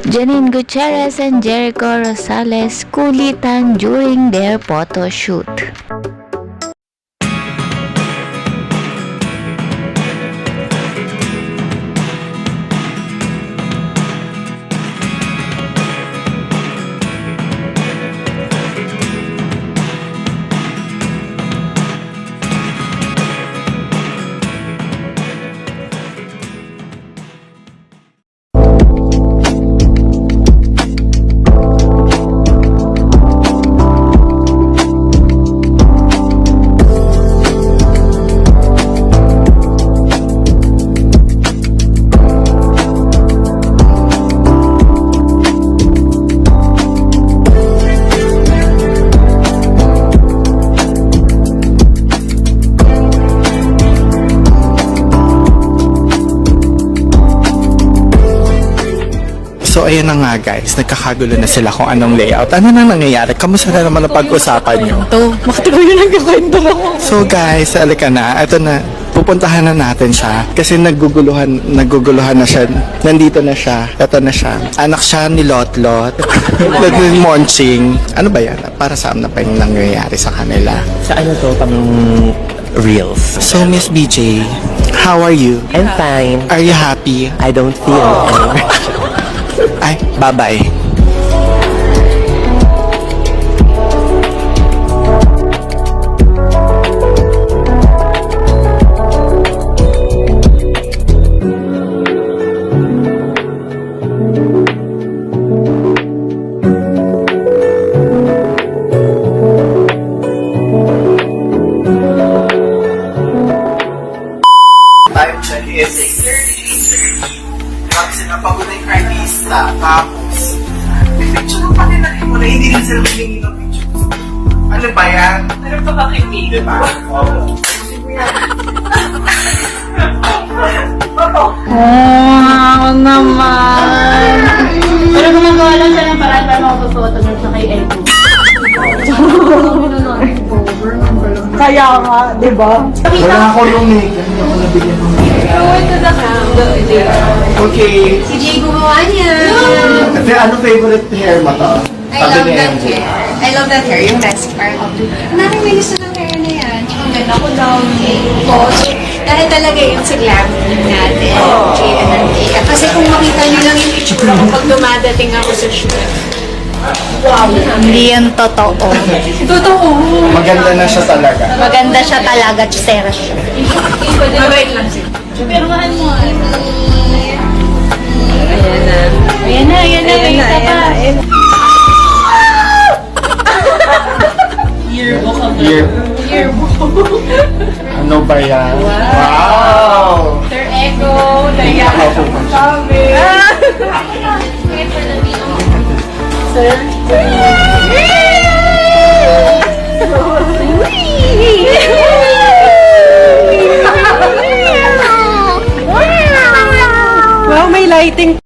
Janine Gutierrez and Jericho Rosales kulitan during their photo shoot. So ayan na nga guys, nagkakagulo na sila kung anong layout. Ano nang nangyayari? Kamusta na naman ang pag-usapan nyo? Bakit ba yun nagkakwento ako? So guys, alika na. Ito na, pupuntahan na natin siya. Kasi naguguluhan na siya. Nandito na siya. Ito na siya. Anak siya ni Lotlot. Ni Monching. Ano ba yan? Para saan na pa yung nangyayari sa kanila? Sa ano to, pang reels? So Miss BJ, how are you? I'm fine. Are you happy? I don't feel any. Ay, bye-bye. Time check is 6:30. Kasi napagod na yung artista. Tapos, may picture pa nila mo na hindi rin sila humingi ng picture. Ano ba yan? Ano pa makinig? Diba? Oo. Wow naman! Pero gumagawa lang siya ng paraan para makapag-photo na sa kay Echo. Kaya nga, di ba? Wala ako nung makeup. Hindi ako nabigyan ng Okay. Si Jay gumawa niya. Kasi ano favorite hair mo to? I love that hair. I love that hair, yung best part. Namin may gusto ng hair na yan. Tsaka ganda ko daw post. Dahil talaga yung sa glam natin. Kasi kung makita niyo lang yung itsura ko pag dumadating ako sa shoot. Wow. Hindi yan totoo. Totoo. Maganda na siya talaga. Maganda siya talaga, tsera siya. Mabait lang siya. Pero mahal mo. Ayan na, may isa pa. Yearbook. Ano ba yan? Wow! Sir Echo. Sabi. Wow, may lighting.